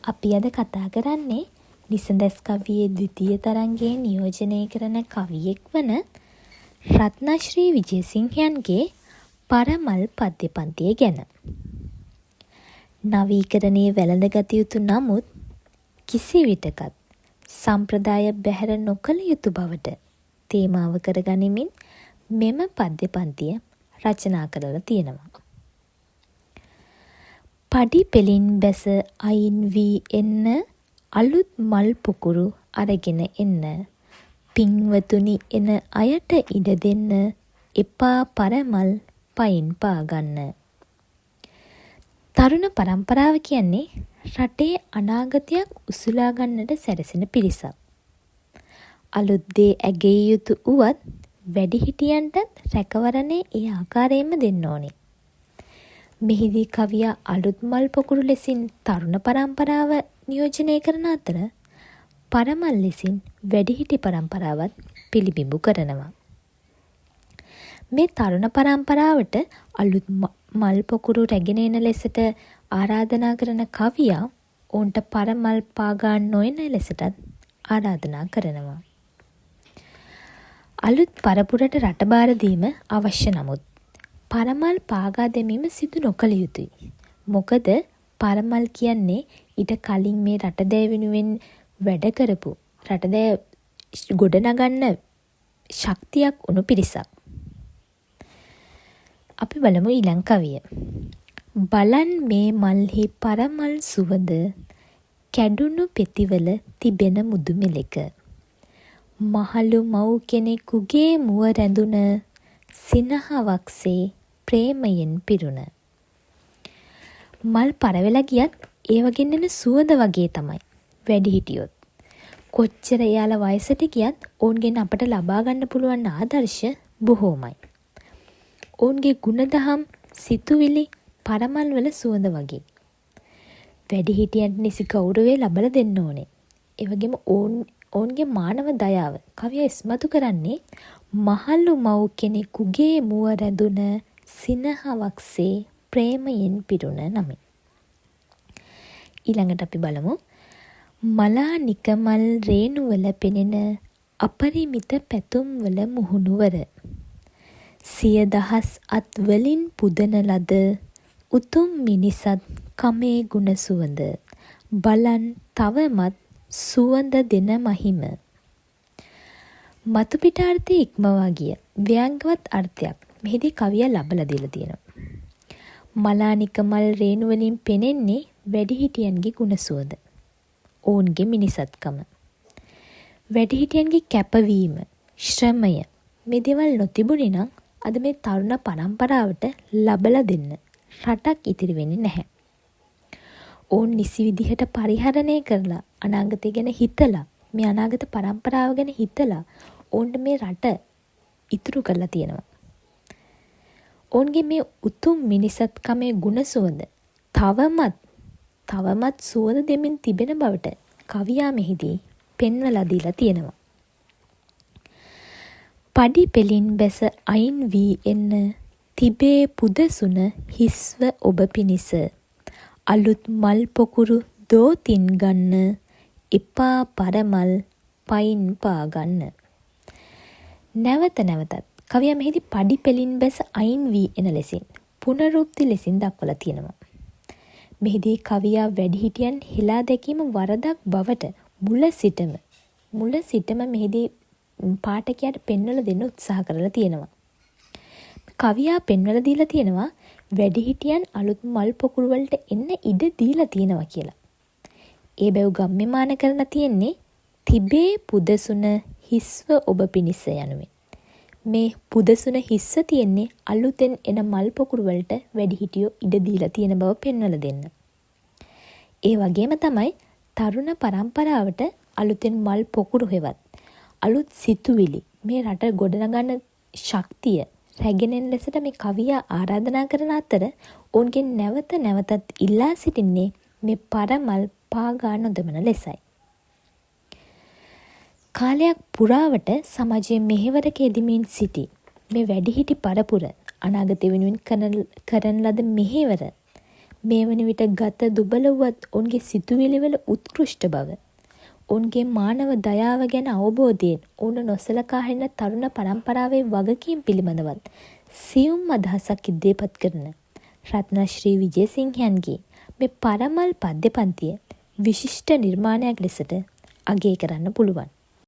අපි අද කතා කරන්නේ නිසඳස් කවියේ ද්විතීය තරංගයේ නියෝජනය කරන කවියෙක් වන රත්නශ්‍රී විජේසිංහයන්ගේ පරමල් පද්‍ය පන්තිය ගැන. නවීකරණයේ වැළඳගත යුතු නමුත් කිසිවිටකත් සම්ප්‍රදාය බැහැර නොකළ යුතු බවට තේමාව කරගනිමින් මෙම පද්‍ය පන්තිය රචනා කරලා තියෙනවා. පඩි පෙලින් බැස අයින් වී එන්න අලුත් මල් පුකුරු අරගෙන එන්න පින්වතුනි එන අයට ඉඩ දෙන්න එපා පරමල් පයින් පාගන්න. තරුණ පරම්පරාව කියන්නේ රටේ අනාගතයක් උසුලා ගන්නට සැරසෙන පිරිසක්. අලුත් දේ ඇගෙය යුතු උවත් වැඩිහිටියන්ටත් රැකවරණය ඒ ආකාරයෙන්ම දෙන්න ඕනේ. මෙහිදී කවියා අලුත් මල් පොකුරු ලෙසින් තරුණ පරම්පරාව නියෝජනය කරන අතර පරමල් ලෙසින් වැඩිහිටි පරම්පරාවත් පිළිබිඹු කරනවා. මේ තරුණ පරම්පරාවට අලුත් මල් පොකුරු රැගෙන එන ලෙසට ආරාධනා කරන කවියා ඔවුන්ට පරමල් පාගා නොයන ලෙසටත් ආරාධනා කරනවා. අලුත් පරපුරට රටබාර දීම අවශ්‍ය නමුත් පරමල් පාගා දැමීම සිදු නොකළ යුතුයි. මොකද පරමල් කියන්නේ ඊට කලින් මේ රටදෑ වෙනුවෙන් වැඩ කරපු රටදෑ ගොඩනගන්න ශක්තියක් උණු පිරිසක්. අපි බලමු ඊළඟ කවිය. බලන් මේ මල්හි පරමල් සුවඳ කැඩුණු පෙතිවල තිබෙන මුදු මෙලෙක. මහලු මව් කෙනෙකුගේ මුව රැඳුන සිනහවක්සේ ප්‍රේමයෙන් පිරුණ. මල් පරවෙලා ගියත් ඒ වගේ එන සුවඳ වගේ තමයි වැඩි හිටියොත්. කොච්චර එයාලා වයසට ගියත් ඔවුන්ගෙන් අපට ලබා ගන්න පුළුවන් ආදර්ශ බොහෝමයි. ඔවුන්ගේ ගුණදහම් සිතුවිලි පරමල් වල සුවඳ වගේ. වැඩි හිටියන්ට නිසි ගෞරවය ලබා දෙන්න ඕනේ. ඒ වගේම ඔවුන්ගේ මානව දයාව කවිය ඉස්මතු කරන්නේ මහලු මව් කෙනෙකුගේ මුව රැඳුන සිනහවක්සේ ප්‍රේමයෙන් පිරුණ නමින්. ඊළඟට අපි බලමු මලා නිකමල් රේණුවල පෙනෙන අපරිමිත පැතුම්වල මුහුණුවර. සිය දහස් අත්වලින් පුදන ලද උතුම් මිනිසත් කමේ ගුණ සුවඳ බලන් තවමත් සුවඳ දෙන මහිම. මතු පිටාර්ථයේ ඉක්මවා ගිය ව්‍යංගවත් අර්ථයක් මෙහිදී කවියා ලබලා දීලා තියෙනවා. මලානිකමල් රේණු වලින් පෙනෙන්නේ වැඩිහිටියන්ගේ ගුණ සුවඳ. ඔවුන්ගේ මිනිසත්කම. වැඩිහිටියන්ගේ කැපවීම, ශ්‍රමය මේ දේවල් නොතිබුණේ නම් අද මේ තරුණ පරම්පරාවට ලබලා දෙන්න රටක් ඉතිරි වෙන්නේ නැහැ. ඔවුන් නිසි විදිහට පරිහරණය කරලා අනාගතය ගැන හිතලා මේ අනාගත පරම්පරාව ගැන හිතලා ඔවුන්ට මේ රට ඉතුරු කරලා තියෙනවා. ඔවුන්ගේ මේ උතුම් මිනිසත්කමේ ගුණ සුවඳ තවමත් සුවඳ දෙමින් තිබෙන බවට කවියා මෙහිදී පෙන්වලා දීලා තියෙනවා. පඩි පෙලින් බැස අයින් වී එන්න තිබේ පුදසුන හිස්ව ඔබ පිනිස අලුත් මල් පොකුරු දෝතින් ගන්න එපා පරමල් පයින් පාගන්න. නැවතත් කවියා මෙහිදී පඩි පෙලින් බැස අයින් වී එන ලෙසින් පුනරුක්ති ලෙසින් දක්වලා තියෙනවා. මෙහිදී කවියා වැඩිහිටියන් හෙලා දැකීම වරදක් බවට මුල සිටම මෙහිදී පාඨකයාට පෙන්වලා දෙන්න උත්සාහ කරලා තියෙනවා. කවියා පෙන්වලා දීලා තියෙනවා වැඩිහිටියන් අලුත් මල් පොකුරු වලට එන්න ඉඩ දීලා තියෙනවා කියලා. ඒ බැව් ගම්මිමාන කරලා තියෙන්නේ තිබේ පුදසුන හිස්ව ඔබ පිනිස යනුවෙන්. මේ පුදසුන හිස්ස තියෙන්නේ අලුතෙන් එන මල් පොකුරු වලට වැඩිහිටියෝ ඉඩ දීලා තියෙන බව පෙන්වලා දෙන්න. ඒ වගේම තමයි තරුණ පරම්පරාවට අලුතෙන් මල් පොකුරු හෙවත් අලුත් සිතුවිලි මේ රට ගොඩනගන්න ශක්තිය රැගෙනෙන ලෙසට මේ කවියා ආරාධනා කරන අතර ඔවුන්ගෙන් නැවතත් ඉල්ලා සිටින්නේ මේ පරමල් පාගා නොදමන ලෙසයි. කාලයක් පුරාවට සමාජයේ මෙහෙවරක යෙදමින් සිටි මේ වැඩිහිටි පරපුර අනාගතය වෙනුවෙන් කරන ලද මෙහෙවර මේ වන විට ගත දුබල වුවත් ඔවුන්ගේ සිතුවිලිවල උත්කෘෂ්ට බව, ඔවුන්ගේ මානව දයාව ගැන අවබෝධයෙන් ඔවුන් නොසලකා හරින තරුණ පරම්පරාවේ වගකීම් පිළිබඳවත් සියුම් අදහසක් ඉදිරිපත් කරන රත්නශ්‍රී විජේසිංහයන්ගේ මේ පරමල් පද්‍ය පන්තිය විශිෂ්ට නිර්මාණයක් ලෙසට අගය කරන්න පුළුවන්.